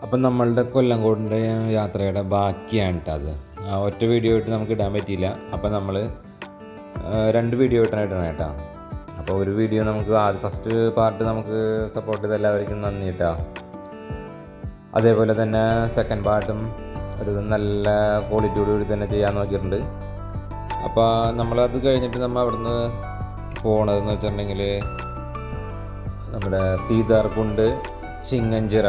അപ്പം നമ്മളുടെ കൊല്ലങ്കോടിൻ്റെ യാത്രയുടെ ബാക്കിയാണ് കേട്ടോ അത്. ഒറ്റ വീഡിയോ ആയിട്ട് നമുക്ക് ഇടാൻ പറ്റിയില്ല. അപ്പം നമ്മൾ 2 വീഡിയോ ഇടണം കേട്ടോ. അപ്പോൾ ഒരു വീഡിയോ നമുക്ക് ഫസ്റ്റ് പാർട്ട് നമുക്ക് സപ്പോർട്ട് ചെയ്ത എല്ലാവർക്കും നന്ദി കേട്ടോ. അതേപോലെ തന്നെ സെക്കൻഡ് പാർട്ടും ഒരു നല്ല ക്വാളിറ്റിയോടുകൂടി തന്നെ ചെയ്യാൻ നോക്കിയിട്ടുണ്ട്. അപ്പോൾ നമ്മളത് കഴിഞ്ഞിട്ട് നമ്മൾ അവിടുന്ന് പോകണതെന്ന് വെച്ചിട്ടുണ്ടെങ്കിൽ നമ്മുടെ സീതാർകുണ്ട്, ചിങ്ങഞ്ചിറ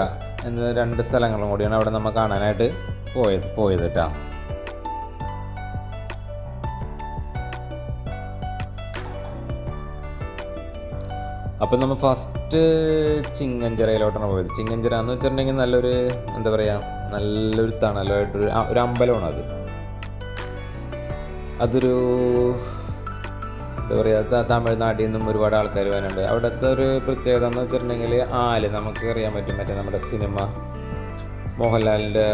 എന്ന 2 സ്ഥലങ്ങളും കൂടിയാണ് അവിടെ നമ്മൾ കാണാനായിട്ട് പോയത് കേട്ടോ. അപ്പം നമ്മൾ ഫസ്റ്റ് ചിങ്ങഞ്ചിറയിലോട്ടാണ് പോയത്. ചിങ്ങഞ്ചിറ എന്ന് വെച്ചിട്ടുണ്ടെങ്കിൽ നല്ലൊരു എന്താ പറയുക, നല്ലൊരു തണലായിട്ടൊരു അമ്പലമാണ് അതൊരു എന്താ പറയുക, തമിഴ്നാട്ടിൽ നിന്നും ഒരുപാട് ആൾക്കാർ വരുന്നുണ്ട്. അവിടുത്തെ ഒരു പ്രത്യേകത എന്ന് വെച്ചിട്ടുണ്ടെങ്കിൽ നമുക്ക് അറിയാൻ പറ്റും, മറ്റേ നമ്മുടെ സിനിമ മോഹൻലാലിൻ്റെ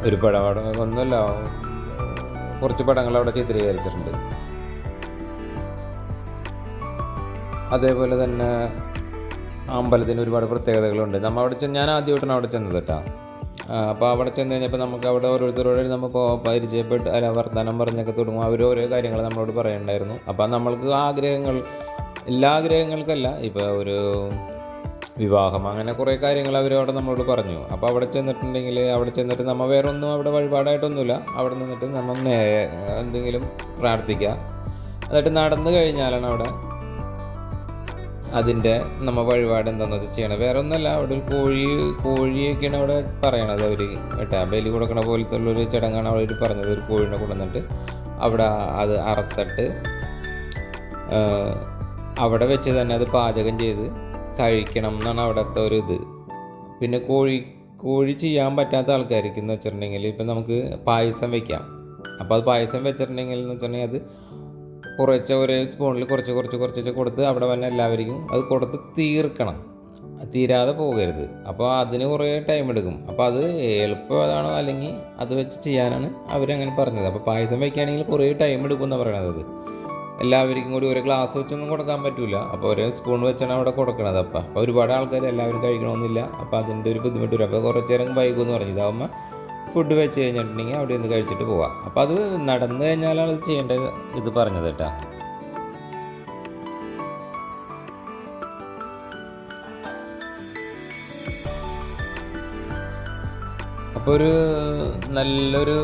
ഒരു പടം അവിടെ ഒന്നുമല്ല, കുറച്ച് പടങ്ങൾ അവിടെ ചിത്രീകരിച്ചിട്ടുണ്ട്. അതേപോലെ തന്നെ അമ്പലത്തിന് ഒരുപാട് പ്രത്യേകതകളുണ്ട്. നമ്മൾ അവിടെ ഞാൻ ആദ്യമായിട്ടാണ് അവിടെ ചെന്നത് കേട്ടോ. അപ്പോൾ അവിടെ ചെന്ന് കഴിഞ്ഞപ്പോൾ നമുക്ക് അവിടെ ഓരോരുത്തരോട് നമ്മൾ പരിചയപ്പെട്ട് വർത്തമാനം പറഞ്ഞൊക്കെ തുടങ്ങും. അവർ ഓരോ കാര്യങ്ങൾ നമ്മളോട് പറയുന്നുണ്ടായിരുന്നു. അപ്പോൾ നമ്മൾക്ക് എല്ലാ ആഗ്രഹങ്ങൾക്കല്ല, ഇപ്പോൾ ഒരു വിവാഹം അങ്ങനെ കുറേ കാര്യങ്ങൾ അവരവിടെ നമ്മളോട് പറഞ്ഞു. അപ്പോൾ അവിടെ ചെന്നിട്ട് നമ്മൾ വേറെ ഒന്നും അവിടെ വഴിപാടായിട്ടൊന്നുമില്ല. അവിടെ നിന്നിട്ട് നമ്മൾ എന്തെങ്കിലും പ്രാർത്ഥിക്കുക. എന്നിട്ട് നടന്നു കഴിഞ്ഞാലാണ് അവിടെ അതിൻ്റെ നമ്മൾ വഴിപാട് എന്താണെന്ന് വെച്ചാൽ ചെയ്യണം. വേറെ ഒന്നുമല്ല, അവിടെ ഒരു കോഴിയൊക്കെയാണ് അവിടെ പറയണത് അവർ കേട്ടോ. ബലി കൊടുക്കണ പോലത്തെ ഉള്ളൊരു ചടങ്ങാണ് അവർ പറഞ്ഞത്. ഒരു കോഴിനെ കൊണ്ടുവന്നിട്ട് അവിടെ അത് അറുത്തിട്ട് അവിടെ വെച്ച് തന്നെ അത് പാചകം ചെയ്ത് കഴിക്കണം എന്നാണ് അവിടുത്തെ ഒരു ഇത്. പിന്നെ കോഴി ചെയ്യാൻ പറ്റാത്ത ആൾക്കാർക്ക് എന്ന് വെച്ചിട്ടുണ്ടെങ്കിൽ ഇപ്പം നമുക്ക് പായസം വയ്ക്കാം. അപ്പോൾ അത് പായസം വെച്ചിട്ടുണ്ടെങ്കിൽ എന്ന് വെച്ചിട്ടുണ്ടെങ്കിൽ അത് ഒരേ സ്പൂണിൽ കുറച്ച് കൊടുത്ത് അവിടെ വന്ന എല്ലാവർക്കും അത് കൊടുത്ത് തീർക്കണം, തീരാതെ പോകരുത്. അപ്പോൾ അതിന് കുറേ ടൈം എടുക്കും. അപ്പോൾ അത് എളുപ്പമാണോ അല്ലെങ്കിൽ അത് വെച്ച് ചെയ്യാനാണ് അവരങ്ങനെ പറഞ്ഞത്. അപ്പോൾ പായസം വയ്ക്കുകയാണെങ്കിൽ കുറേ ടൈം എടുക്കും എന്നാണ് പറയണത്. എല്ലാവർക്കും കൂടി ഒരു ഗ്ലാസ് വെച്ചൊന്നും കൊടുക്കാൻ പറ്റില്ല. അപ്പോൾ ഒരേ സ്പൂൺ വെച്ചാണ് അവിടെ കൊടുക്കണത്. അപ്പോൾ ഒരുപാട് ആൾക്കാർ എല്ലാവരും കഴിക്കണമെന്നില്ല. അപ്പോൾ അതിൻ്റെ ഒരു ബുദ്ധിമുട്ട് വരും. അപ്പോൾ കുറച്ച് നേരം വൈകുമെന്ന് പറഞ്ഞു. ഇതാകുമ്പോൾ ഫുഡ് വെച്ച് കഴിഞ്ഞിട്ടുണ്ടെങ്കിൽ അവിടെ നിന്ന് കഴിച്ചിട്ട് പോവാം. അപ്പോൾ അത് നടന്നു കഴിഞ്ഞാലാണ് അത് ചെയ്യേണ്ട ഇത് പറഞ്ഞത് കേട്ടോ. അപ്പോൾ ഒരു നല്ലൊരു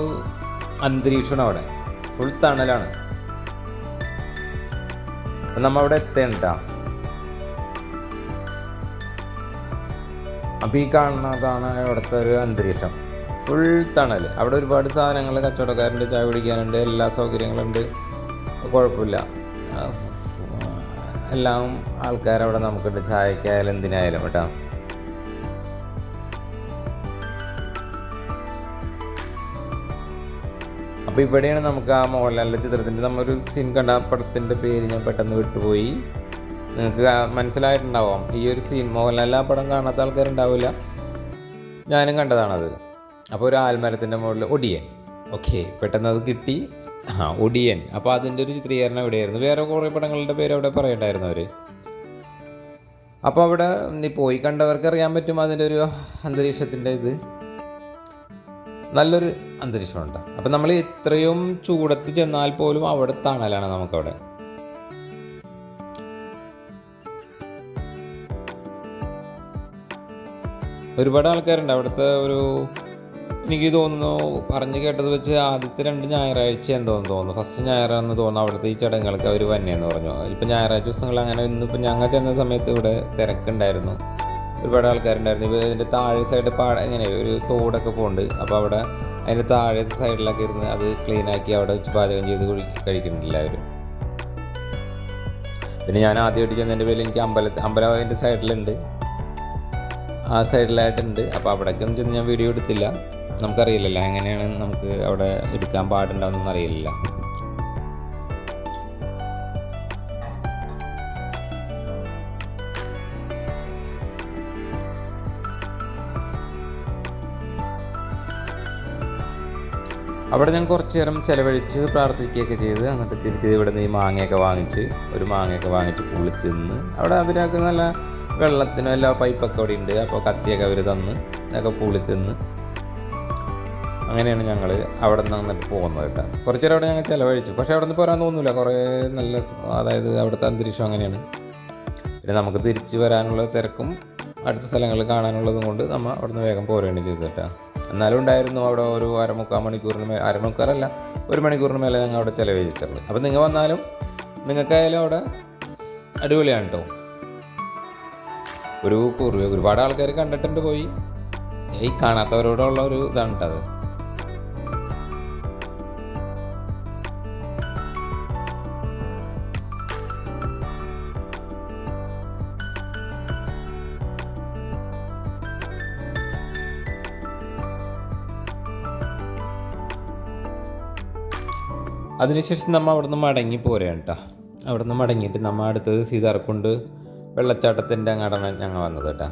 അന്തരീക്ഷമാണ് അവിടെ, ഫുൾ തണലാണ്. അപ്പം നമ്മൾ അവിടെ എത്തേണ്ട. അപ്പോൾ ഈ കാണുന്നതാണ് അവിടുത്തെ ഒരു അന്തരീക്ഷം, ഫുൾ തണൽ. അവിടെ ഒരുപാട് സാധനങ്ങൾ, കച്ചവടക്കാരുണ്ട്, ചായ കുടിക്കാനുണ്ട്, എല്ലാ സൗകര്യങ്ങളുണ്ട്, കുഴപ്പമില്ല. എല്ലാം ആൾക്കാരവിടെ നമുക്കുണ്ട്, ചായക്കായാലും എന്തിനായാലും കേട്ടോ. അപ്പോൾ ഇവിടെയാണ് നമുക്ക് ആ മോഹൻലാലിൻ്റെ ചിത്രത്തിൻ്റെ നമ്മളൊരു സീൻ കണ്ട. ആ പടത്തിൻ്റെ പേര് ഞാൻ പെട്ടെന്ന് വിട്ടുപോയി. നിങ്ങൾക്ക് മനസ്സിലായിട്ടുണ്ടാവാം ഈ ഒരു സീൻ. മോഹൻലാലിൻ്റെ ആ പടം കാണാത്ത ആൾക്കാരുണ്ടാവില്ല, ഞാനും കണ്ടതാണത്. അപ്പോൾ ഒരു ആൽമരത്തിൻ്റെ മുകളിൽ ഒടിയൻ, ഓക്കെ, പെട്ടെന്ന് അത് കിട്ടി. ഒടിയൻ. അപ്പോൾ അതിൻ്റെ ഒരു ചിത്രീകരണം എവിടെയായിരുന്നു. വേറെ കുറേ പടങ്ങളുടെ പേര് അവിടെ പറയണ്ടായിരുന്നു അവർ. അപ്പോൾ അവിടെ പോയി കണ്ടവർക്ക് അറിയാൻ പറ്റും അതിൻ്റെ ഒരു അന്തരീക്ഷത്തിൻ്റെ ഇത്. നല്ലൊരു അന്തരീക്ഷമുണ്ട്. അപ്പം നമ്മൾ ഇത്രയും ചൂടത്ത് ചെന്നാൽ പോലും അവിടെ തണലാണ് നമുക്കവിടെ. ഒരുപാട് ആൾക്കാരുണ്ട് അവിടുത്തെ. എനിക്ക് തോന്നുന്നു, പറഞ്ഞു കേട്ടത് വെച്ച് ആദ്യത്തെ 2 ഞായറാഴ്ച എന്തോന്ന് തോന്നുന്നു, ഫസ്റ്റ് ഞായറാണെന്ന് തോന്നുന്നു അവിടുത്തെ ഈ ചടങ്ങുകൾക്ക് അവർ വന്നേന്ന് പറഞ്ഞു. ഇപ്പം ഞായറാഴ്ച ദിവസങ്ങൾ അങ്ങനെ ഇന്നിപ്പോൾ ഞങ്ങൾ ചെന്ന സമയത്ത് ഇവിടെ തിരക്കുണ്ടായിരുന്നു, ഒരുപാട് ആൾക്കാരുണ്ടായിരുന്നു. ഇതിൻ്റെ താഴെ സൈഡ് ഇങ്ങനെ ഒരു തോടൊക്കെ പോകുന്നുണ്ട്. അപ്പോൾ അവിടെ അതിൻ്റെ താഴെ സൈഡിലൊക്കെ ഇരുന്ന് അത് ക്ലീനാക്കി അവിടെ വെച്ച് പാചകം ചെയ്ത് കഴിക്കുന്നുണ്ട് എല്ലാവരും. പിന്നെ ഞാൻ ആദ്യമായിട്ട് ചെന്നതിൻ്റെ പേരിൽ എനിക്ക് അമ്പലം അതിൻ്റെ സൈഡിലുണ്ട്, ആ സൈഡിലായിട്ടുണ്ട്. അപ്പോൾ അവിടേക്കൊന്നും ചെന്ന് ഞാൻ വീഡിയോ എടുത്തില്ല. നമുക്കറിയില്ലല്ലോ എങ്ങനെയാണ് നമുക്ക് അവിടെ എടുക്കാൻ പാടുണ്ടാവുന്നൊന്നും അറിയില്ല. അവിടെ ഞാൻ കുറച്ച് നേരം ചിലവഴിച്ച് പ്രാർത്ഥിക്കുകയൊക്കെ ചെയ്ത് എന്നിട്ട് തിരിച്ച് ഇവിടെ നിന്ന് ഈ മാങ്ങയൊക്കെ വാങ്ങിച്ച് പുളി തിന്ന് അവിടെ അവരൊക്കെ നല്ല വെള്ളത്തിനും എല്ലാ പൈപ്പൊക്കെ അവിടെ ഉണ്ട്. അപ്പോൾ കത്തിയൊക്കെ അവർ തന്ന് അതൊക്കെ പൂളി തിന്ന് അങ്ങനെയാണ് ഞങ്ങൾ അവിടെ നിന്ന് വന്നിട്ട് പോകുന്നത് കേട്ടോ. കുറച്ച് നേരം അവിടെ ഞങ്ങൾ ചിലവഴിച്ചു. പക്ഷേ അവിടെ നിന്ന് പോരാൻ തോന്നില്ല. കുറേ നല്ല അതായത് അവിടുത്തെ അന്തരീക്ഷം അങ്ങനെയാണ്. പിന്നെ നമുക്ക് തിരിച്ച് വരാനുള്ള തിരക്കും അടുത്ത സ്ഥലങ്ങൾ കാണാനുള്ളതും കൊണ്ട് നമ്മൾ അവിടെ നിന്ന് വേഗം പോരുകയാണ് ചെയ്തത് കേട്ടോ. എന്നാലും ഉണ്ടായിരുന്നു അവിടെ ഒരു അരമണിക്കൂറല്ല 1 മണിക്കൂറിന് മേലെ ഞങ്ങൾ അവിടെ ചിലവഴിച്ചിട്ടുണ്ട്. അപ്പോൾ നിങ്ങൾ വന്നാലും നിങ്ങൾക്കായാലും അവിടെ അടിപൊളിയാണ് കേട്ടോ. ഒരുപാട് ആൾക്കാർ കണ്ടിട്ടുണ്ട് പോയി. ഈ കാണാത്തവരോടുള്ള ഒരു ഇതാണ് കേട്ടോ അത്. അതിനുശേഷം നമ്മൾ അവിടെ നിന്ന് മടങ്ങി പോരുകയാണ് കേട്ടോ. അവിടെ നിന്ന് മടങ്ങിയിട്ട് നമ്മൾ അടുത്തത് സീതാർകുണ്ട് വെള്ളച്ചാട്ടത്തിൻ്റെ അങ്ങോട്ടാണ് ഞങ്ങൾ വന്നത് കേട്ടോ.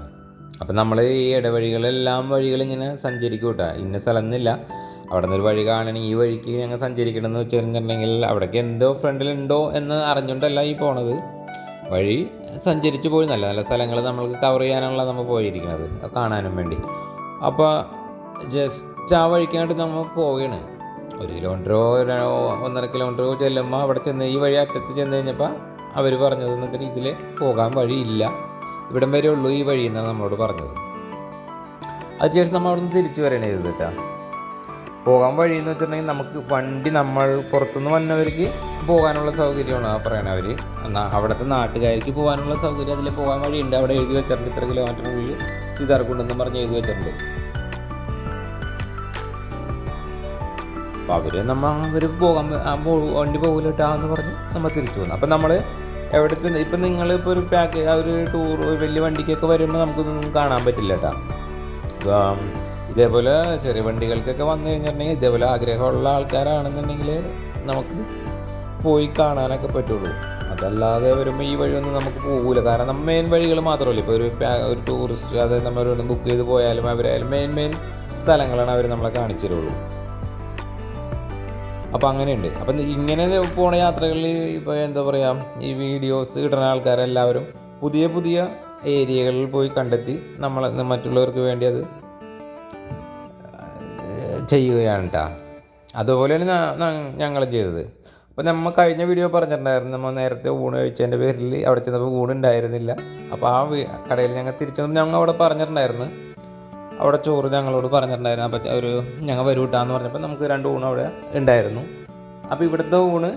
അപ്പം നമ്മൾ ഈ ഇടവഴികളെല്ലാം വഴികളിങ്ങനെ സഞ്ചരിക്കും കേട്ടോ. ഇന്ന സ്ഥലം എന്നില്ല. അവിടെ നിന്നൊരു വഴി കാണണമെങ്കിൽ ഈ വഴിക്ക് ഞങ്ങൾ സഞ്ചരിക്കണമെന്ന് വെച്ച് കഴിഞ്ഞിട്ടുണ്ടെങ്കിൽ അവിടേക്ക് എന്തോ ഫ്രണ്ടിലുണ്ടോ എന്ന് അറിഞ്ഞുകൊണ്ടല്ല ഈ പോണത്. വഴി സഞ്ചരിച്ച് പോയി നല്ല നല്ല സ്ഥലങ്ങൾ നമ്മൾക്ക് കവർ ചെയ്യാനുള്ള നമ്മൾ പോയിരിക്കുന്നത് കാണാനും വേണ്ടി. അപ്പോൾ ജസ്റ്റ് ആ വഴിക്കായിട്ട് നമ്മൾ പോവുകയാണ്. 1 കിലോമീറ്ററോ 1.5 കിലോമീറ്ററോ ചെല്ലുമ്പോൾ അവിടെ ചെന്ന് ഈ വഴി അറ്റത്ത് ചെന്ന് കഴിഞ്ഞപ്പോൾ അവർ പറഞ്ഞത് എന്നിട്ട് ഇതിൽ പോകാൻ വഴിയില്ല, ഇവിടം വരെ ഉള്ളൂ ഈ വഴി എന്നാണ് നമ്മളോട് പറഞ്ഞത്. അതിനുശേഷം നമ്മൾ അവിടെ നിന്ന് തിരിച്ചു വരണേ ചെയ്തത് കേട്ടോ. പോകാൻ വഴിയെന്ന് വെച്ചിട്ടുണ്ടെങ്കിൽ നമുക്ക് വണ്ടി നമ്മൾ പുറത്തുനിന്ന് വന്നവർക്ക് പോകാനുള്ള സൗകര്യമാണ് ആ പറയണവർ. എന്നാൽ അവിടുത്തെ നാട്ടുകാർക്ക് പോകാനുള്ള സൗകര്യം അതിൽ പോകാൻ വഴിയുണ്ട്. അവിടെ എഴുതി വെച്ചിട്ടുണ്ട് ഇത്ര കിലോമീറ്ററിനുള്ളിൽ സീതാർകുണ്ടെന്ന് പറഞ്ഞ് എഴുതി വെച്ചിട്ടുണ്ട്. അപ്പോൾ അവർ വണ്ടി പോകില്ലാന്ന് പറഞ്ഞ് നമ്മൾ തിരിച്ചു പോകുന്നു. അപ്പം നമ്മൾ എവിടത്തെ ഇപ്പം നിങ്ങളിപ്പോൾ ഒരു ഒരു ടൂർ വലിയ വണ്ടിക്കൊക്കെ വരുമ്പോൾ നമുക്കിതൊന്നും കാണാൻ പറ്റില്ല കേട്ടോ. ഇതേപോലെ ചെറിയ വണ്ടികൾക്കൊക്കെ വന്നു കഴിഞ്ഞിട്ടുണ്ടെങ്കിൽ ഇതേപോലെ ആഗ്രഹമുള്ള ആൾക്കാരാണെന്നുണ്ടെങ്കിൽ നമുക്ക് പോയി കാണാനൊക്കെ പറ്റുള്ളൂ. അതല്ലാതെ വരുമ്പോൾ ഈ വഴിയൊന്നും നമുക്ക് പോകില്ല. കാരണം നമ്മൾ മെയിൻ വഴികൾ മാത്രമല്ല. ഇപ്പോൾ ഒരു ടൂറിസ്റ്റ് അതായത് നമ്മൾ ബുക്ക് ചെയ്ത് പോയാലും അവരായാലും മെയിൻ സ്ഥലങ്ങളാണ് അവർ നമ്മളെ കാണിച്ചു തരുള്ളൂ. അപ്പോൾ അങ്ങനെയുണ്ട്. അപ്പം ഇങ്ങനെ പോണ യാത്രകളിൽ ഇപ്പോൾ എന്താ പറയുക, ഈ വീഡിയോസ് ഇടുന്ന ആൾക്കാരെല്ലാവരും പുതിയ ഏരിയകളിൽ പോയി കണ്ടെത്തി മറ്റുള്ളവർക്ക് വേണ്ടി അത് ചെയ്യുകയാണ് കേട്ടോ. അതുപോലെയാണ് ഞങ്ങളും ചെയ്തത്. അപ്പോൾ നമ്മൾ കഴിഞ്ഞ വീഡിയോ പറഞ്ഞിട്ടുണ്ടായിരുന്നു, നമ്മൾ നേരത്തെ ഊണ് കഴിച്ചതിൻ്റെ പേരിൽ അവിടെ ചെന്നപ്പോൾ ഊണുണ്ടായിരുന്നില്ല. അപ്പോൾ ആ കടയിൽ ഞങ്ങൾ ഞങ്ങൾ അവിടെ പറഞ്ഞിട്ടുണ്ടായിരുന്നു, അവിടെ ചോറ് ഞങ്ങളോട് പറഞ്ഞിട്ടുണ്ടായിരുന്നു. അപ്പോൾ ഞങ്ങൾ വരൂട്ടാന്ന് പറഞ്ഞപ്പോൾ നമുക്ക് 2 ഊണ് അവിടെ ഉണ്ടായിരുന്നു. അപ്പോൾ ഇവിടുത്തെ ഊണ്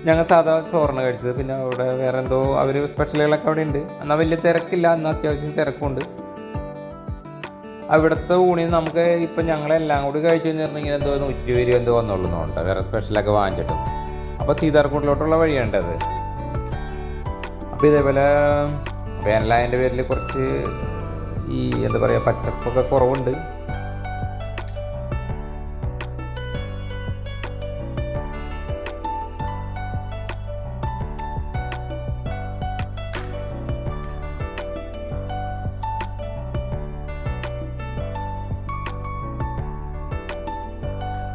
ഞങ്ങൾ സാധാ ചോറിന് കഴിച്ചത്. പിന്നെ അവിടെ വേറെ എന്തോ അവർ സ്പെഷ്യലുകളൊക്കെ അവിടെ ഉണ്ട്. എന്നാൽ വലിയ തിരക്കില്ല, എന്നാൽ അത്യാവശ്യം തിരക്കുണ്ട്. അവിടുത്തെ ഊണിൽ നമുക്ക് ഇപ്പം ഞങ്ങളെല്ലാം കൂടി കഴിച്ചു കഴിഞ്ഞിട്ടുണ്ടെങ്കിൽ എന്തോ 120 എന്തോ വന്നുള്ളൂന്നുണ്ട് വേറെ സ്പെഷ്യലൊക്കെ വാങ്ങിച്ചിട്ടും. അപ്പോൾ സീതാർകുണ്ടിലോട്ടുള്ള വഴിയുണ്ടത്. അപ്പോൾ ഇതേപോലെ വേനലായതിൻ്റെ പേരിൽ കുറച്ച് ഈ എന്താ പറയുക പച്ചപ്പൊക്കെ കുറവുണ്ട്.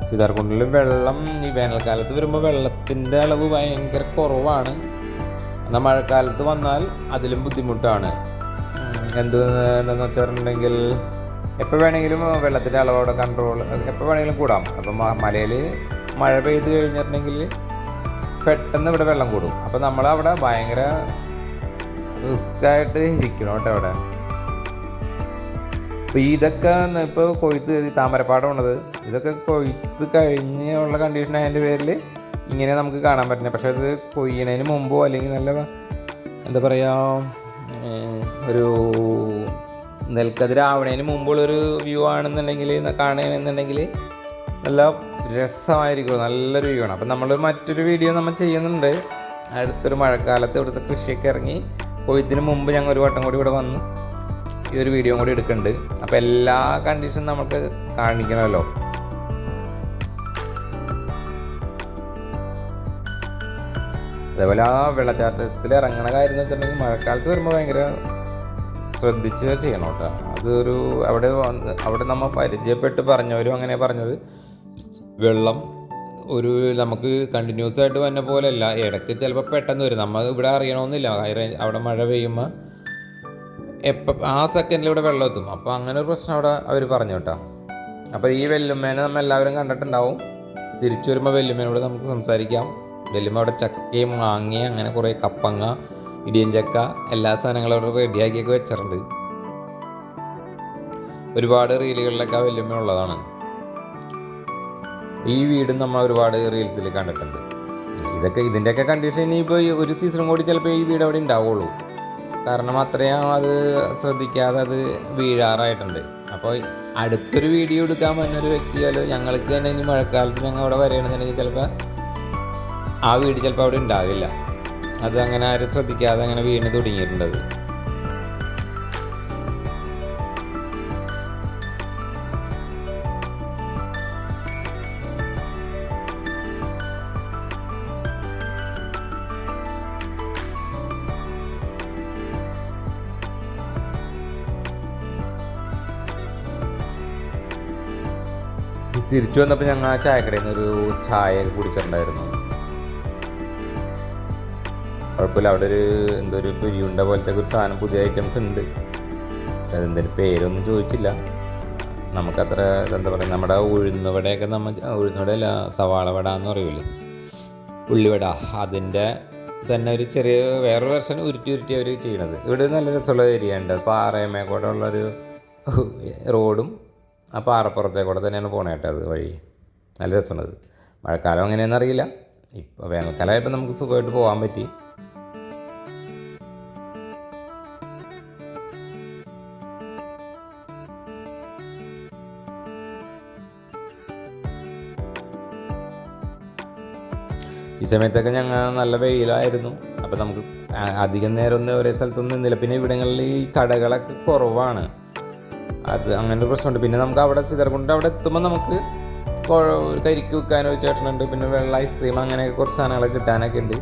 സീതാർകുണ്ടിൽ വെള്ളം ഈ വേനൽക്കാലത്ത് വരുമ്പോൾ വെള്ളത്തിൻ്റെ അളവ് ഭയങ്കര കുറവാണ്. എന്നാൽ മഴക്കാലത്ത് വന്നാൽ അതിലും ബുദ്ധിമുട്ടാണ്. എന്താണെന്ന് വെച്ചിട്ടുണ്ടെങ്കിൽ എപ്പോൾ വേണമെങ്കിലും വെള്ളത്തിൻ്റെ അളവ് അവിടെ കൺട്രോൾ എപ്പോൾ വേണമെങ്കിലും കൂടാം. അപ്പം മലയിൽ മഴ പെയ്ത് കഴിഞ്ഞിട്ടുണ്ടെങ്കിൽ പെട്ടെന്ന് ഇവിടെ വെള്ളം കൂടും. അപ്പം നമ്മളവിടെ ഭയങ്കര റിസ്ക്കായിട്ട് ഇരിക്കണം കേട്ടോ അവിടെ. അപ്പോൾ ഇതൊക്കെ ഇപ്പോൾ കൊയ്ത്ത് താമരപ്പാടമുള്ളത്, ഇതൊക്കെ കൊയ്ത്ത് കഴിഞ്ഞുള്ള കണ്ടീഷൻ അതിൻ്റെ പേരിൽ ഇങ്ങനെ നമുക്ക് കാണാൻ പറ്റുന്നത്. പക്ഷേ അത് കൊയ്യുന്നതിന് മുമ്പോ അല്ലെങ്കിൽ നല്ല എന്താ പറയുക ഒരു നെൽക്കതിരാവണതിന് മുമ്പുള്ളൊരു വ്യൂ ആണെന്നുണ്ടെങ്കിൽ കാണുകയാണെന്നുണ്ടെങ്കിൽ നല്ല രസമായിരിക്കും, നല്ലൊരു വ്യൂ ആണ്. അപ്പം നമ്മൾ മറ്റൊരു വീഡിയോ നമ്മൾ ചെയ്യുന്നുണ്ട്. അടുത്തൊരു മഴക്കാലത്ത് ഇവിടുത്തെ കൃഷിയൊക്കെ ഇറങ്ങി കൊയ്ത്തിന് മുമ്പ് ഞങ്ങൾ ഒരു വട്ടം കൂടി ഇവിടെ വന്ന് ഈ ഒരു വീഡിയോ കൂടി എടുക്കുന്നുണ്ട്. അപ്പോൾ എല്ലാ കണ്ടീഷനും നമുക്ക് കാണിക്കണമല്ലോ. അതേപോലെ ആ വെള്ളച്ചാട്ടത്തിൽ ഇറങ്ങണ കാര്യം എന്ന് വെച്ചിട്ടുണ്ടെങ്കിൽ മഴക്കാലത്ത് വരുമ്പോൾ ഭയങ്കര ശ്രദ്ധിച്ച് ചെയ്യണം കേട്ടോ. അതൊരു അവിടെ നമ്മൾ പരിചയപ്പെട്ട് പറഞ്ഞവരും അങ്ങനെ പറഞ്ഞത്, വെള്ളം ഒരു നമുക്ക് കണ്ടിന്യൂസ് ആയിട്ട് വന്ന പോലെയല്ല, ഇടയ്ക്ക് ചിലപ്പോൾ പെട്ടെന്ന് വരും. നമ്മൾ ഇവിടെ അറിയണമെന്നില്ല. അവിടെ മഴ പെയ്യുമ്പോൾ ആ സെക്കൻഡിൽ ഇവിടെ വെള്ളം എത്തും. അപ്പോൾ അങ്ങനെ ഒരു പ്രശ്നം അവിടെ അവർ പറഞ്ഞു കേട്ടോ. അപ്പോൾ ഈ വെല്ലുമ്മേനെ നമ്മൾ എല്ലാവരും കണ്ടിട്ടുണ്ടാവും. തിരിച്ചു വരുമ്പോൾ വെല്ലുമ്മേനോട് നമുക്ക് സംസാരിക്കാം. വെല്ലുമ്മ അവിടെ ചക്കയും മാങ്ങയും അങ്ങനെ കുറേ കപ്പങ്ങ, ഇടിയൻ ചക്ക, എല്ലാ സാധനങ്ങളും അവിടെ റെഡിയാക്കിയൊക്കെ വെച്ചിട്ടുണ്ട്. ഒരുപാട് റീലുകളിലൊക്കെ വെല്ലുമ്മ ഉള്ളതാണ്. ഈ വീടും നമ്മൾ ഒരുപാട് റീൽസിൽ കണ്ടിട്ടുണ്ട്. ഇതിൻ്റെയൊക്കെ കണ്ടീഷൻ ഇനിയിപ്പോൾ ഒരു സീസണും കൂടി ചിലപ്പോൾ ഈ വീട് അവിടെ ഉണ്ടാവുള്ളൂ. കാരണം അത്രയും അത് ശ്രദ്ധിക്കാതെ അത് വീഴാറായിട്ടുണ്ട്. അപ്പോൾ അടുത്തൊരു വീഡിയോ എടുക്കാൻ വന്നൊരു വ്യക്തിയാലോ ഞങ്ങൾക്ക് തന്നെ ഇനി മഴക്കാലത്ത് ഞങ്ങൾ അവിടെ വരികയാണെന്നുണ്ടെങ്കിൽ ചിലപ്പോൾ ആ വീട് ചിലപ്പോൾ അവിടെ ഉണ്ടാകില്ല. അത് അങ്ങനെ ആരും ശ്രദ്ധിക്കാതെ അങ്ങനെ വീണ് തുടങ്ങിയിട്ടുണ്ടത്. തിരിച്ചു വന്നപ്പോൾ ഞങ്ങൾ ആ ചായക്കടയിൽ നിന്ന് ഒരു ചായ കുടിച്ചിട്ടുണ്ടായിരുന്നു. കുഴപ്പമില്ല. അവിടെ ഒരു പുരിയുണ്ട പോലത്തെ ഒരു സാധനം, പുതിയ ഐറ്റംസ് ഉണ്ട്. അതെന്തൊരു പേരൊന്നും ചോദിച്ചില്ല. നമുക്കത്ര എന്താ പറയുക, നമ്മുടെ ഉഴുന്നുവടയൊക്കെ ഉഴുന്നുവടയല്ല, സവാള വട എന്ന് പറയൂലേ, ഉള്ളിവട, അതിൻ്റെ തന്നെ ഒരു ചെറിയ വേറൊരു വെർഷൻ ഉരുട്ടി അവർ ചെയ്യണത്. ഇവിടെ നല്ല രസമുള്ള ഏരിയ ഉണ്ട്. പാറയമേക്കൂടെ ഉള്ളൊരു റോഡും ആ പാറപ്പുറത്തേക്കൂടെ തന്നെയാണ് പോകണേട്ടോ. അത് വഴി നല്ല രസമുള്ളത്. മഴക്കാലം എങ്ങനെയാണെന്ന് അറിയില്ല. ഇപ്പോൾ വേനൽക്കാലമായപ്പോൾ നമുക്ക് സുഖമായിട്ട് പോകാൻ പറ്റി. ഈ സമയത്തൊക്കെ ഞങ്ങൾ നല്ല വെയിലായിരുന്നു. അപ്പോൾ നമുക്ക് അധികം നേരമൊന്നും ഒരേ സ്ഥലത്തൊന്നും നിന്നില്ല. പിന്നെ ഇവിടങ്ങളിൽ ഈ കടകളൊക്കെ കുറവാണ്. അത് അങ്ങനെ ഒരു പ്രശ്നമുണ്ട്. പിന്നെ നമുക്ക് അവിടെ ചിതർകൊണ്ട് അവിടെ എത്തുമ്പോൾ നമുക്ക് കരിക്ക് വെക്കാനോ ചേട്ടനുണ്ട്. പിന്നെ വെള്ള ഐസ്ക്രീം അങ്ങനെയൊക്കെ കുറച്ച് സാധനങ്ങളൊക്കെ കിട്ടാനൊക്കെ ഉണ്ട്.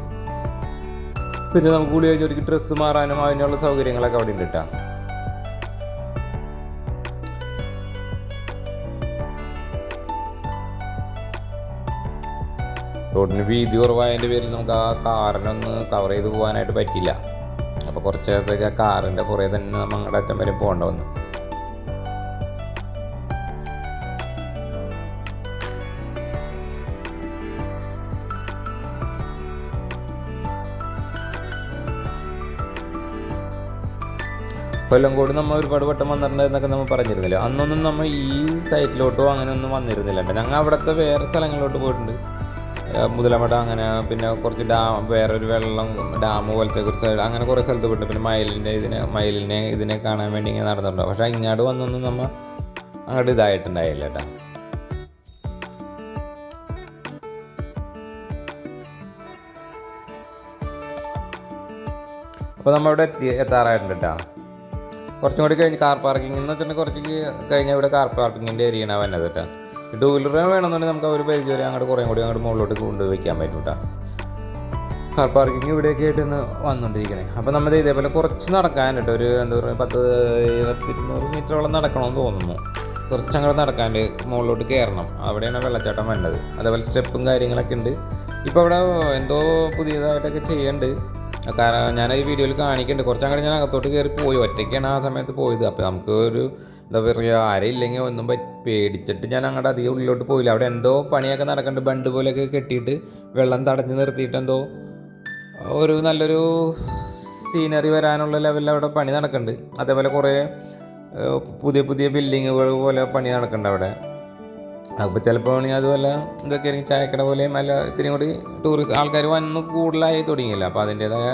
പിന്നെ നമുക്ക് ഗുളി കഴിഞ്ഞൊരു ഡ്രസ്സ് മാറാനും അതിനുള്ള സൗകര്യങ്ങളൊക്കെ അവിടെ ഉണ്ട് കേട്ടോ. റോഡിന് വീതി കുറവായതിൻ്റെ പേരിൽ നമുക്ക് ആ കാറിനൊന്ന് കവർ ചെയ്ത് പോകാനായിട്ട് പറ്റില്ല. അപ്പോൾ കുറച്ച് നേരത്തേക്ക് ആ കാറിൻ്റെ പുറകെ തന്നെ ഞങ്ങളുടെ അറ്റം വരെ പോകേണ്ട വന്നു. കൊല്ലംകോട് നമ്മൾ ഒരുപാട് വട്ടം വന്നിട്ടുണ്ടായിരുന്നൊക്കെ നമ്മൾ പറഞ്ഞിരുന്നില്ല. അന്നൊന്നും നമ്മൾ ഈ സൈറ്റിലോട്ടോ അങ്ങനെ ഒന്നും വന്നിരുന്നില്ല. ഞങ്ങൾ അവിടുത്തെ വേറെ സ്ഥലങ്ങളിലോട്ട് പോയിട്ടുണ്ട്. മുതലമട, അങ്ങനെ പിന്നെ കുറച്ച് വേറൊരു വെള്ളം ഡാം പോലത്തെ ഒരു സൈഡ്, അങ്ങനെ കുറേ സ്ഥലത്ത് പോയിട്ടുണ്ട്. പിന്നെ മയിലിനെ ഇതിനെ കാണാൻ വേണ്ടി ഇങ്ങനെ നടന്നിട്ടുണ്ടോ. പക്ഷേ ഇങ്ങോട്ട് വന്നൊന്നും നമ്മൾ അങ്ങോട്ട് ഇതായിട്ടുണ്ടായില്ല കേട്ടോ. അപ്പോൾ നമ്മളിവിടെ എത്താറായിട്ടുണ്ട് കേട്ടോ. കുറച്ചും കൂടി കഴിഞ്ഞ് കാർ പാർക്കിംഗ് എന്ന് വെച്ചിട്ടുണ്ടെങ്കിൽ കുറച്ച് കഴിഞ്ഞാൽ ഇവിടെ കാർ പാർക്കിങ്ങിൻ്റെ ഏരിയയാണ് വന്നത് കേട്ടോ. ടൂ വീലർ വേണമെന്നുണ്ടെങ്കിൽ നമുക്ക് ഒരു പരിധി വരെ അങ്ങോട്ട് കുറേ കൂടി അങ്ങോട്ട് മുകളിലോട്ട് കൊണ്ടുവയ്ക്കാൻ പറ്റും കേട്ടോ. കാർ പാർക്കിംഗ് ഇവിടെയൊക്കെ ആയിട്ടാണ് വന്നുകൊണ്ടിരിക്കണേ. അപ്പോൾ നമ്മൾ ഇതേപോലെ കുറച്ച് നടക്കാൻ കേട്ടോ, ഒരു എന്താ പറയുക 10-200 മീറ്ററോളം നടക്കണമെന്ന് തോന്നുന്നു. കുറച്ചങ്ങോട്ട് നടക്കാണ്ട് മുകളിലോട്ട് കയറണം. അവിടെയാണ് വെള്ളച്ചാട്ടം വേണ്ടത്. അതേപോലെ സ്റ്റെപ്പും കാര്യങ്ങളൊക്കെ ഉണ്ട്. ഇപ്പോൾ അവിടെ എന്തോ പുതിയതായിട്ടൊക്കെ ചെയ്യുന്നുണ്ട്. കാരണം ഞാൻ ഈ വീഡിയോയിൽ കാണിക്കുന്നുണ്ട്. കുറച്ചങ്ങോട്ട് ഞാൻ അകത്തോട്ട് കയറി പോയി, ഒറ്റയ്ക്കാണ് ആ സമയത്ത് പോയത്. അപ്പോൾ നമുക്ക് ഒരു എന്താ പറയുക, ആരെയില്ലെങ്കിൽ ഒന്നും പേടിച്ചിട്ട് ഞാൻ അങ്ങോട്ട് അധികം ഉള്ളിലോട്ട് പോയില്ല. അവിടെ എന്തോ പണിയൊക്കെ നടക്കുന്നുണ്ട്. ബണ്ട് പോലെയൊക്കെ കെട്ടിയിട്ട് വെള്ളം തടഞ്ഞ് നിർത്തിയിട്ട് എന്തോ ഒരു നല്ലൊരു സീനറി വരാനുള്ള ലെവലിൽ അവിടെ പണി നടക്കുന്നുണ്ട്. അതേപോലെ കുറേ പുതിയ ബിൽഡിങ്ങുകൾ പോലെ പണി നടക്കുന്നുണ്ട് അവിടെ. അപ്പോൾ ചിലപ്പോൾ അതുപോലെ ഇതൊക്കെ ആയിരിക്കും ചായക്കട പോലെയും അല്ല, ഇത്തിരി കൂടി ടൂറിസ്റ്റ് ആൾക്കാർ വന്ന് കൂടുതലായി തുടങ്ങിയില്ല. അപ്പോൾ അതിൻ്റേതായ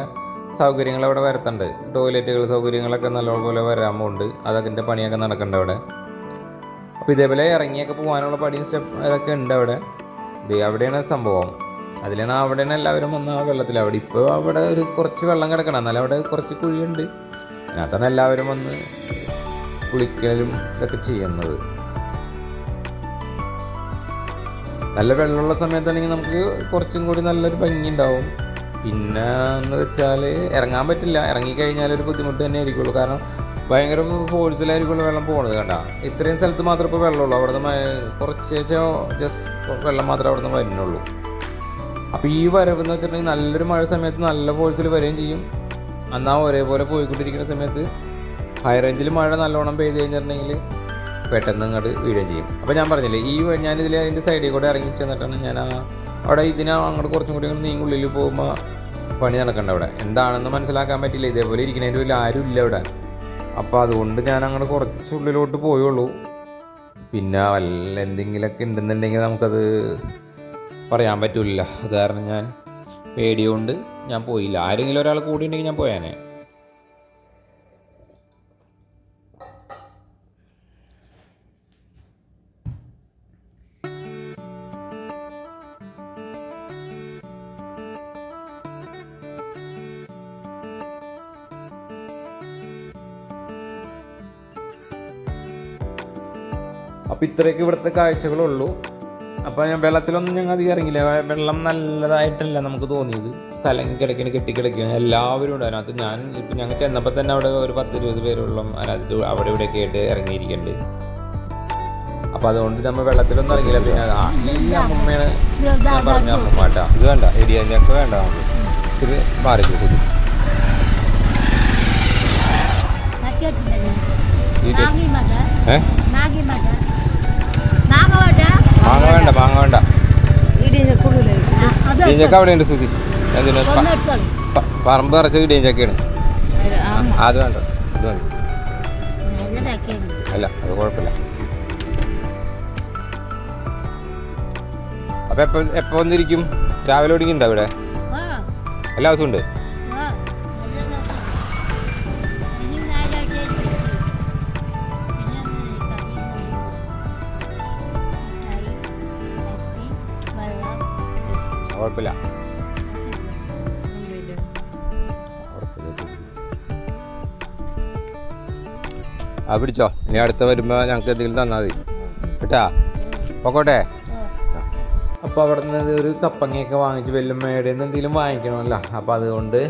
സൗകര്യങ്ങൾ അവിടെ വരുത്തുന്നുണ്ട്. ടോയ്ലറ്റുകൾ സൗകര്യങ്ങളൊക്കെ നല്ലപോലെ വരാൻ പോകുന്നുണ്ട്. അതിൻ്റെ പണിയൊക്കെ നടക്കുന്നുണ്ട് അവിടെ. അപ്പോൾ ഇതേപോലെ ഇറങ്ങിയൊക്കെ പോകാനുള്ള പണിയും സ്റ്റെപ്പ് ഇതൊക്കെ ഉണ്ട് അവിടെ. അവിടെയാണ് സംഭവം. അതിലാണ് അവിടെയാണ് എല്ലാവരും വന്ന് ആ വെള്ളത്തിൽ. അവിടെ ഇപ്പോൾ അവിടെ ഒരു കുറച്ച് വെള്ളം കിടക്കണം, എന്നാലും അവിടെ കുറച്ച് കുഴിയുണ്ട്. അതിനകത്താണ് എല്ലാവരും വന്ന് കുളിക്കലും ഇതൊക്കെ ചെയ്യുന്നത്. നല്ല വെള്ളമുള്ള സമയത്താണെങ്കിൽ നമുക്ക് കുറച്ചും കൂടി നല്ലൊരു ഭംഗി ഉണ്ടാവും. പിന്നെ എന്ന് വെച്ചാൽ ഇറങ്ങാൻ പറ്റില്ല. ഇറങ്ങിക്കഴിഞ്ഞാൽ ഒരു ബുദ്ധിമുട്ട് തന്നെ ആയിരിക്കുള്ളൂ. കാരണം ഭയങ്കര ഫോഴ്സിലായിരിക്കുള്ളൂ വെള്ളം പോകുന്നത് കേട്ടോ. ഇത്രയും സ്ഥലത്ത് മാത്രമേ ഇപ്പോൾ വെള്ളമുള്ളൂ. അവിടെ നിന്ന് കുറച്ച് ജസ്റ്റ് വെള്ളം മാത്രമേ അവിടെ നിന്ന് വരുന്നുള്ളൂ. അപ്പോൾ ഈ വരവെന്ന് വെച്ചിട്ടുണ്ടെങ്കിൽ നല്ലൊരു മഴ സമയത്ത് നല്ല ഫോഴ്സിൽ വരികയും ചെയ്യും. എന്നാൽ ഒരേപോലെ പോയിക്കൊണ്ടിരിക്കുന്ന സമയത്ത് ഹൈ റേഞ്ചിൽ മഴ നല്ലോണം പെയ്ത് കഴിഞ്ഞിട്ടുണ്ടെങ്കിൽ പെട്ടെന്ന് ഇങ്ങോട്ട് വീഴുകയും ചെയ്യും. അപ്പോൾ ഞാൻ പറഞ്ഞില്ലേ, ഞാനിതിൽ അതിൻ്റെ സൈഡിൽ കൂടെ ഇറങ്ങി ചെന്നിട്ടാണ് ഞാൻ അവിടെ അങ്ങോട്ട് കുറച്ചും കൂടി നീങ്ങുള്ളിൽ പോകുമ്പോൾ പണി നടക്കണ്ട. അവിടെ എന്താണെന്ന് മനസ്സിലാക്കാൻ പറ്റില്ല, ഇതേപോലെ ഇരിക്കുന്നതിൻ്റെ ഉള്ളിൽ ആരും ഇല്ല അവിടെ. അപ്പോൾ അതുകൊണ്ട് ഞാൻ അങ്ങോട്ട് കുറച്ചുള്ളിലോട്ട് പോയുള്ളൂ. പിന്നെ വല്ല എന്തെങ്കിലുമൊക്കെ ഉണ്ടെന്നുണ്ടെങ്കിൽ നമുക്കത് പറയാൻ പറ്റില്ല. അത് കാരണം ഞാൻ പേടിയുകൊണ്ട് ഞാൻ പോയില്ല. ആരെങ്കിലും ഒരാൾ കൂടി ഉണ്ടെങ്കിൽ ഞാൻ പോയാനേ. അപ്പോൾ ഇത്രയൊക്കെ ഇവിടുത്തെ കാഴ്ചകളുള്ളൂ. അപ്പോൾ ഞാൻ വെള്ളത്തിലൊന്നും ഞങ്ങൾ അധികം ഇറങ്ങില്ല. വെള്ളം നല്ലതായിട്ടല്ല നമുക്ക് തോന്നിയത്. കലങ്ങി കിടക്കണ കെട്ടിക്കിടക്കുകയാണ്. എല്ലാവരും ഉണ്ട് അതിനകത്ത്. ഇപ്പം ഞങ്ങൾ ചെന്നപ്പോൾ തന്നെ അവിടെ ഒരു 10-20 പേരോളം അതിനകത്ത് അവിടെ ഇവിടെയൊക്കെ ആയിട്ട് ഇറങ്ങിയിരിക്കുന്നുണ്ട്. അപ്പോൾ അതുകൊണ്ട് നമ്മൾ വെള്ളത്തിലൊന്നും ഇറങ്ങില്ല. പിന്നെ ഈ അമ്മമ്മയാണ് ഞാൻ പറഞ്ഞ അമ്മമ്മ കേട്ടോ. ഇത് വേണ്ട, ഇടിയഞ്ചൊക്കെ വേണ്ട, നമുക്ക് ഇത്തിരി മാറിക്കും കൂടി. മാങ്ങ വേണ്ട. ഇടിയഞ്ചക്ക അവിടെ ഉണ്ട് സുധി. പറമ്പ് നിറച്ച ഇടിയഞ്ചക്കയാണ്. അത് വേണ്ട, ഇത് മതി. അല്ല, അത് കുഴപ്പമില്ല. അപ്പൊ എപ്പോ വന്നിരിക്കും? രാവിലെ ഒടുങ്ങിണ്ടോ ഇവിടെ? എല്ലാ ദിവസവും ഉണ്ട്. കുഴപ്പമില്ല. പിടിച്ചോ. ഇനി അടുത്ത വരുമ്പോൾ ഞങ്ങൾക്ക് എന്തെങ്കിലും തന്നാൽ മതി കേട്ടാ. പൊക്കോട്ടെ. അപ്പോൾ അവിടെ നിന്ന് ഒരു കപ്പങ്ങയൊക്കെ വാങ്ങിച്ച് വെല്ലുമ്മയുടെ നിന്ന് എന്തെങ്കിലും വാങ്ങിക്കണമല്ലോ. അപ്പോൾ അതുകൊണ്ട്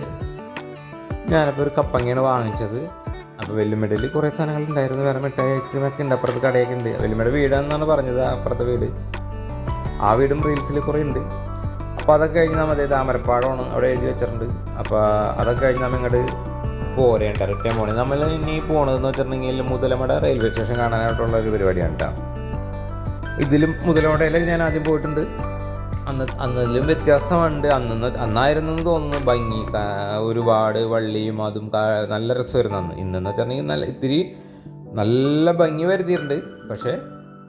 ഞാനപ്പോൾ ഒരു കപ്പങ്ങയാണ് വാങ്ങിച്ചത്. അപ്പോൾ വെല്ലുമ്മയുടെ കുറേ സാധനങ്ങൾ ഉണ്ടായിരുന്നു. വേറെ മിഠായി, ഐസ്ക്രീമൊക്കെ ഉണ്ട്. അപ്പുറത്ത് കടയൊക്കെ ഉണ്ട്. വെല്ലുമ്മയുടെ വീടാണെന്നാണ് പറഞ്ഞത്, അപ്പുറത്തെ വീട്. ആ വീടും റീൽസിൽ കുറേ ഉണ്ട്. അപ്പോൾ അതൊക്കെ കഴിഞ്ഞ് നമ്മൾ താമരപ്പാടമാണ് അവിടെ എഴുതി വെച്ചിട്ടുണ്ട്. അപ്പോൾ അതൊക്കെ കഴിഞ്ഞ് നമ്മൾ ഇങ്ങോട്ട് പോരേണ്ട റിട്ടേൺ പോകണേ. നമ്മൾ ഇനി പോകണതെന്ന് വെച്ചിട്ടുണ്ടെങ്കിൽ മുതലമട റെയിൽവേ സ്റ്റേഷൻ കാണാനായിട്ടുള്ള ഒരു പരിപാടിയാണ് കേട്ടോ. ഇതിലും മുതലമടയിൽ ഞാൻ ആദ്യം പോയിട്ടുണ്ട്. അന്നതിലും വ്യത്യാസമുണ്ട്. അന്നായിരുന്നു തോന്നുന്നു ഭംഗി. ഒരുപാട് വള്ളിയും അതും നല്ല രസമായിരുന്നു. ഇന്നെന്ന് വെച്ചിട്ടുണ്ടെങ്കിൽ ഇത്തിരി നല്ല ഭംഗി വരുത്തിയിട്ടുണ്ട്. പക്ഷേ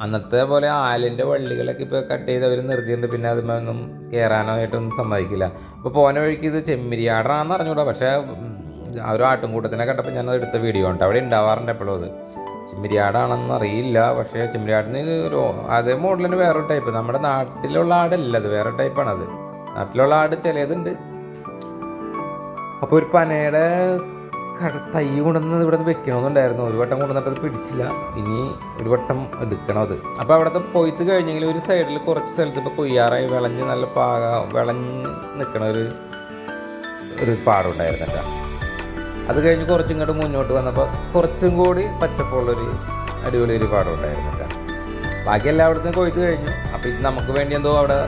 അന്നത്തെ പോലെ ആലിൻ്റെ വള്ളികളൊക്കെ ഇപ്പോൾ കട്ട് ചെയ്ത് അവർ നിർത്തിയിട്ടുണ്ട്. പിന്നെ അതിമൊന്നും കയറാനോ ആയിട്ടൊന്നും സമ്മതിക്കില്ല. അപ്പോൾ പോന വഴിക്ക് ഇത് ചെമ്മരിയാടാണെന്ന് അറിഞ്ഞൂടാ. പക്ഷേ ആ ഒരു ആട്ടുംകൂട്ടത്തിനെ കണ്ടപ്പോൾ ഞാനത് എടുത്ത വീഡിയോ ഉണ്ട്. അവിടെ ഉണ്ടാവാറുണ്ട് എപ്പോഴും. അത് ചെമ്മരിയാടാണെന്ന് അറിയില്ല. പക്ഷേ ചെമ്മരിയാടിന് ഒരു അതേ മോഡലിന് വേറൊരു ടൈപ്പ്. നമ്മുടെ നാട്ടിലുള്ള ആടല്ല, അത് വേറെ ടൈപ്പാണത്. നാട്ടിലുള്ള ആട് ചിലതുണ്ട്. അപ്പോൾ ഒരു പനയുടെ തൈ കൊണ്ടുവന്ന് ഇവിടെ വെക്കണമെന്നുണ്ടായിരുന്നു. ഒരു വട്ടം കൊണ്ടുവന്നിട്ട് അത് പിടിച്ചില്ല. ഇനി ഒരു വട്ടം എടുക്കണം അത്. അപ്പോൾ അവിടുത്തെ കൊയ്ത്ത് കഴിഞ്ഞെങ്കിൽ ഒരു സൈഡിൽ കുറച്ച് സ്ഥലത്ത് ഇപ്പോൾ കൊയ്യാറായി വിളഞ്ഞ് നല്ല വിളഞ്ഞ് നിൽക്കണ ഒരു പാടുണ്ടായിരുന്നു കേട്ടോ. അത് കഴിഞ്ഞ് കുറച്ചും ഇങ്ങോട്ട് മുന്നോട്ട് വന്നപ്പോൾ കുറച്ചും കൂടി പച്ചപ്പുള്ളൊരു അടിപൊളി ഒരു പാടുണ്ടായിരുന്നു കേട്ടോ. ബാക്കി എല്ലായിടത്തും കൊയ്ത്ത് കഴിഞ്ഞു. അപ്പോൾ ഇത് നമുക്ക് വേണ്ടി എന്തോ അവിടെ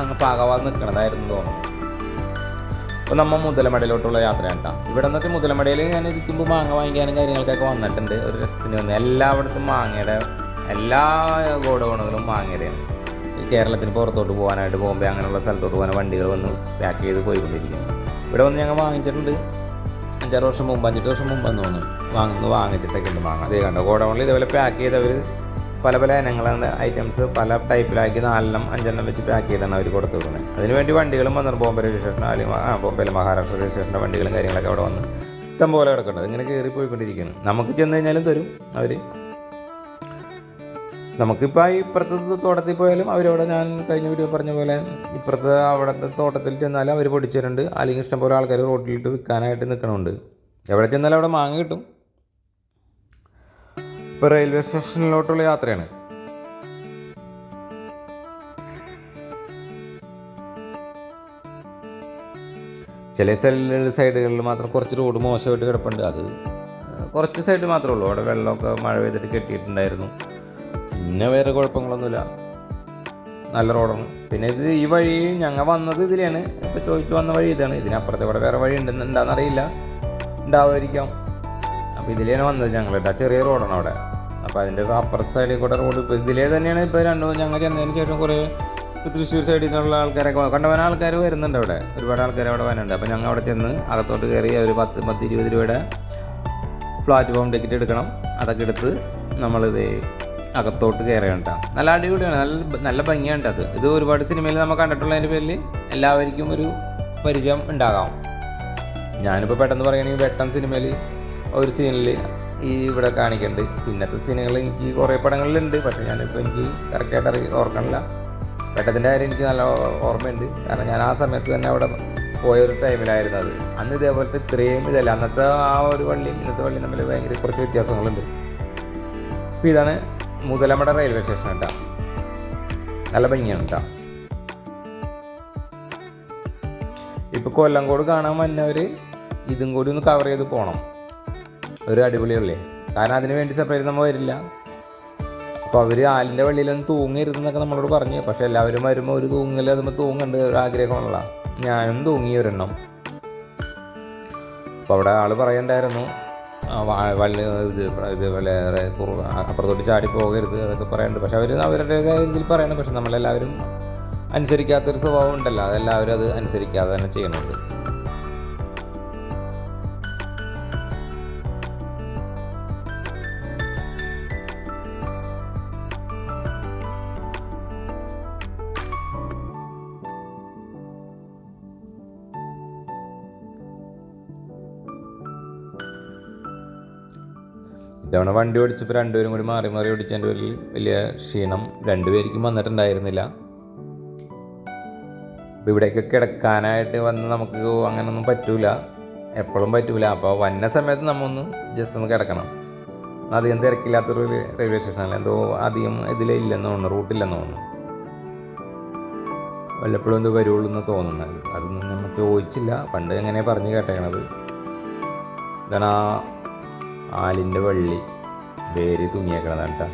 അങ്ങ് പാകവാതെ നിൽക്കണതായിരുന്നു തോന്നുന്നു. അപ്പോൾ നമ്മൾ മുതലമടയിലോട്ടുള്ള യാത്രയാണ് കേട്ടോ. ഇവിടെ നിന്നൊക്കെ മുതലമടയിൽ ഞാൻ ഇരിക്കുമ്പോൾ മാങ്ങ വാങ്ങിക്കാനും കാര്യങ്ങൾക്കൊക്കെ വന്നിട്ടുണ്ട്. ഒരു രസത്തിന് വന്ന് എല്ലായിടത്തും മാങ്ങയുടെ എല്ലാ ഗോഡൗണുകളും മാങ്ങയുടെയാണ്. ഈ കേരളത്തിന് പുറത്തോട്ട് പോകാനായിട്ട് ബോംബെ അങ്ങനെയുള്ള സ്ഥലത്തോട്ട് പോകാൻ വണ്ടികൾ വന്ന് പാക്ക് ചെയ്ത് പോയിക്കൊണ്ടിരിക്കുന്നു. ഇവിടെ വന്ന് ഞങ്ങൾ വാങ്ങിച്ചിട്ടുണ്ട്. 5-6 വർഷം മുമ്പ് 5-8 വർഷം മുമ്പെന്ന് തോന്നുന്നു വാങ്ങിച്ചിട്ടൊക്കെ ഉണ്ട് മാങ്ങ. അതേ കണ്ടോ, ഗോഡൗണിൽ ഇതേപോലെ പാക്ക് ചെയ്തവർ പല പല ഇനങ്ങളുടെ ഐറ്റംസ് പല ടൈപ്പിലാക്കി 4-5 വെച്ച് പാക്ക് ചെയ്താണ് അവർ കൊടുത്തു വിടുന്നത്. അതിനുവേണ്ടി വണ്ടികളും വന്നു. ബോംബെ റെയിൽവേ സ്റ്റേഷൻ, അല്ലെങ്കിൽ ബോംബെയിലെ മഹാരാഷ്ട്ര റെയിൽവേ സ്റ്റേഷൻ്റെ വണ്ടികളും കാര്യങ്ങളൊക്കെ അവിടെ വന്ന് ഇഷ്ടം പോലെ കിടക്കുന്നുണ്ട്. ഇങ്ങനെ കയറി പോയിക്കൊണ്ടിരിക്കുകയാണ്. നമുക്ക് ചെന്ന് കഴിഞ്ഞാലും തരും അവർ. നമുക്കിപ്പോൾ ഇപ്പുറത്തെ തോട്ടത്തിൽ പോയാലും അവരവിടെ, ഞാൻ കഴിഞ്ഞ വീഡിയോ പറഞ്ഞ പോലെ ഇപ്പുറത്തെ അവിടുത്തെ തോട്ടത്തിൽ ചെന്നാലും അവർ പൊടിച്ചിട്ടുണ്ട്. അല്ലെങ്കിൽ ഇഷ്ടംപോലെ ആൾക്കാർ റോഡിലിട്ട് വിൽക്കാനായിട്ട് നിൽക്കണമുണ്ട്. എവിടെ ചെന്നാലും അവിടെ മാങ്ങ കിട്ടും. ഇപ്പോൾ റെയിൽവേ സ്റ്റേഷനിലോട്ടുള്ള യാത്രയാണ്. ചില സൈഡുകളിൽ മാത്രം കുറച്ച് റോഡ് മോശമായിട്ട് കിടപ്പുണ്ട്. അത് കുറച്ച് സൈഡ് മാത്രമേ ഉള്ളൂ. അവിടെ വെള്ളമൊക്കെ മഴ പെയ്തിട്ട് കെട്ടിയിട്ടുണ്ടായിരുന്നു. പിന്നെ വേറെ കുഴപ്പങ്ങളൊന്നുമില്ല, നല്ല റോഡാണ്. പിന്നെ ഈ വഴി ഞങ്ങൾ വന്നത് ഇതിലാണ്. ഇപ്പോൾ ചോദിച്ചു വന്ന വഴി ഇതാണ്. ഇതിനപ്പുറത്തെ കൂടെ വേറെ വഴി ഉണ്ടാകുന്നറിയില്ല, ഉണ്ടാവുമായിരിക്കാം. അപ്പോൾ ഇതിലാണ് വന്നത് ഞങ്ങൾ കേട്ടോ. ചെറിയ റോഡാണ് അവിടെ. അപ്പോൾ അതിൻ്റെ അപ്പുറത്തെ സൈഡിൽ കൂടെ റോഡ് ഇപ്പോൾ ഇതിലേ തന്നെയാണ്. ഇപ്പോൾ ഞങ്ങൾ ചെന്നതിന് ശേഷം കുറേ തൃശ്ശൂർ സൈഡിൽ നിന്നുള്ള ആൾക്കാരൊക്കെ കണ്ടവന ആൾക്കാർ വരുന്നുണ്ട് അവിടെ. ഒരുപാട് ആൾക്കാർ അവിടെ വരുന്നുണ്ട്. അപ്പോൾ ഞങ്ങൾ അവിടെ ചെന്ന് അകത്തോട്ട് കയറി ഒരു 10-20 രൂപയുടെ പ്ലാറ്റ്ഫോം ടിക്കറ്റ് എടുക്കണം. അതൊക്കെ എടുത്ത് നമ്മളിത് അകത്തോട്ട് കയറുകയാണ് കേട്ടോ. നല്ല അടിപൊളിയാണ്, നല്ല ഭംഗിയാണ് അത്. ഇത് ഒരുപാട് സിനിമയിൽ നമ്മൾ കണ്ടിട്ടുള്ളതിൻ്റെ പേരിൽ എല്ലാവർക്കും ഒരു പരിചയം ഉണ്ടാകാം. ഞാനിപ്പോൾ പെട്ടെന്ന് പറയുകയാണെങ്കിൽ വെട്ടം സിനിമയിൽ ഒരു സീനിൽ ഇവിടെ കാണിക്കുന്നുണ്ട്. പിന്നത്തെ സീനുകൾ എനിക്ക് കുറേ പടങ്ങളിലുണ്ട്, പക്ഷേ ഞാനിപ്പോൾ എനിക്ക് കറക്റ്റായിട്ട് ഓർക്കണില്ല. വെട്ടത്തിൻ്റെ കാര്യം എനിക്ക് നല്ല ഓർമ്മയുണ്ട്, കാരണം ഞാൻ ആ സമയത്ത് തന്നെ അവിടെ പോയൊരു ടൈമിലായിരുന്നു അത്. അന്ന് ഇതേപോലത്തെ ഇത്രയും ഇതല്ല. അന്നത്തെ ആ ഒരു വള്ളിയും ഇന്നത്തെ വള്ളിയും തമ്മിൽ ഭയങ്കര കുറച്ച് വ്യത്യാസങ്ങളുണ്ട്. അപ്പോൾ ഇതാണ് മുതലമട റെയിൽവേ സ്റ്റേഷൻ കേട്ടോ. നല്ല ഭംഗിയാണ് കേട്ടോ. ഇപ്പോൾ കൊല്ലംകോട് കാണാൻ വന്നവർ ഇതും കൂടി ഒന്ന് കവർ ചെയ്ത് പോകണം. ഒരു അടിപൊളിയുള്ളേ, കാരണം അതിന് വേണ്ടി സെപ്പറേറ്റ് നമ്മൾ വരില്ല. അപ്പോൾ അവർ ആലിൻ്റെ വള്ളിയിലൊന്ന് തൂങ്ങിയിരുന്നൊക്കെ നമ്മളോട് പറഞ്ഞു. പക്ഷേ എല്ലാവരും വരുമ്പോൾ ഒരു തൂങ്ങൽ അതുമ്പോൾ തൂങ്ങുന്നുണ്ട്, ഒരു ആഗ്രഹമുള്ള. ഞാനും തൂങ്ങി ഒരെണ്ണം. അപ്പോൾ അവിടെ ആൾ പറയണ്ടായിരുന്നു ഇതേപോലെ അപ്പുറത്തോട്ട് ചാടി പോകരുത് അതൊക്കെ പറയുന്നുണ്ട്. പക്ഷെ അവരുടേതായ രീതിയിൽ പറയണം. പക്ഷെ നമ്മളെല്ലാവരും അനുസരിക്കാത്തൊരു സ്വഭാവം ഉണ്ടല്ലോ, അതെല്ലാവരും അത് അനുസരിക്കാതെ തന്നെ ചെയ്യണുണ്ട്. ഇത്തവണ വണ്ടി ഓടിച്ചപ്പോൾ രണ്ടുപേരും കൂടി മാറി മാറി ഓടിച്ചതിൻ്റെ പേരിൽ വലിയ ക്ഷീണം രണ്ടുപേർക്കും വന്നിട്ടുണ്ടായിരുന്നില്ല. അപ്പോൾ ഇവിടേക്ക് കിടക്കാനായിട്ട് വന്ന് നമുക്ക് അങ്ങനെയൊന്നും പറ്റൂല, എപ്പോഴും പറ്റൂല. അപ്പോൾ വന്ന സമയത്ത് നമ്മൊന്ന് ജസ്റ്റ് ഒന്ന് കിടക്കണം. അധികം തിരക്കില്ലാത്തൊരു റെയിൽവേ സ്റ്റേഷനല്ല, എന്തോ അധികം ഇതിലില്ലെന്ന് തോന്നുന്നു, റൂട്ടില്ലെന്ന് തോന്നുന്നു. വല്ലപ്പോഴും എന്തോ വരുള്ളൂ എന്ന് തോന്നുന്നത്. അതൊന്നും നമ്മൾ ചോദിച്ചില്ല, പണ്ട് എങ്ങനെ പറഞ്ഞ് കേട്ടേക്കണത്. ഇതാണ് ആ ആലിൻ്റെ വള്ളി വേര് തൂങ്ങിയേക്കണതാണ് കേട്ടോ.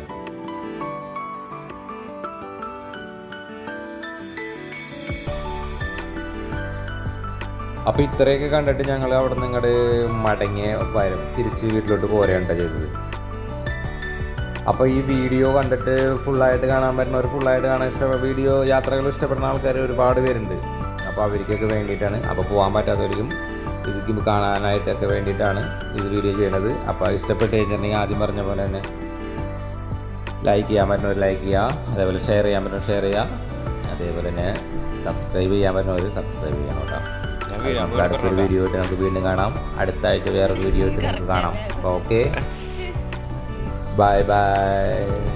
അപ്പോൾ ഇത്രയൊക്കെ കണ്ടിട്ട് ഞങ്ങൾ അവിടെ നിന്ന് ഇങ്ങോട്ട് മടങ്ങിയ തിരിച്ച് വീട്ടിലോട്ട് പോരുകയാണ് ചെയ്തത്. അപ്പോൾ ഈ വീഡിയോ കണ്ടിട്ട് ഫുള്ളായിട്ട് കാണാൻ പറ്റുന്നവർ ഫുള്ളായിട്ട് കാണാൻ വീഡിയോ യാത്രകൾ ഇഷ്ടപ്പെടുന്ന ആൾക്കാർ ഒരുപാട് പേരുണ്ട്. അപ്പോൾ അവർക്കൊക്കെ വേണ്ടിയിട്ടാണ്. അപ്പോൾ പോകാൻ പറ്റാത്തവർക്കും ഇത് കാണാനായിട്ടൊക്കെ വേണ്ടിയിട്ടാണ് ഇത് വീഡിയോ ചെയ്യണത്. അപ്പോൾ ഇഷ്ടപ്പെട്ട് കഴിഞ്ഞിട്ടുണ്ടെങ്കിൽ ആദ്യം പറഞ്ഞ പോലെ തന്നെ ലൈക്ക് ചെയ്യാൻ പറ്റുന്നവർ ലൈക്ക് ചെയ്യുക, അതേപോലെ ഷെയർ ചെയ്യാൻ പറ്റുന്നവർ ഷെയർ ചെയ്യുക, അതേപോലെ തന്നെ സബ്സ്ക്രൈബ് ചെയ്യാൻ പറ്റുന്നവർ സബ്സ്ക്രൈബ് ചെയ്യണം കേട്ടോ. നമുക്ക് അടുത്തൊരു വീഡിയോ ആയിട്ട് നമുക്ക് വീണ്ടും കാണാം. അടുത്ത ആഴ്ച വേറൊരു വീഡിയോ ആയിട്ട് നമുക്ക് കാണാം. അപ്പോൾ ഓക്കെ, ബൈ ബൈ.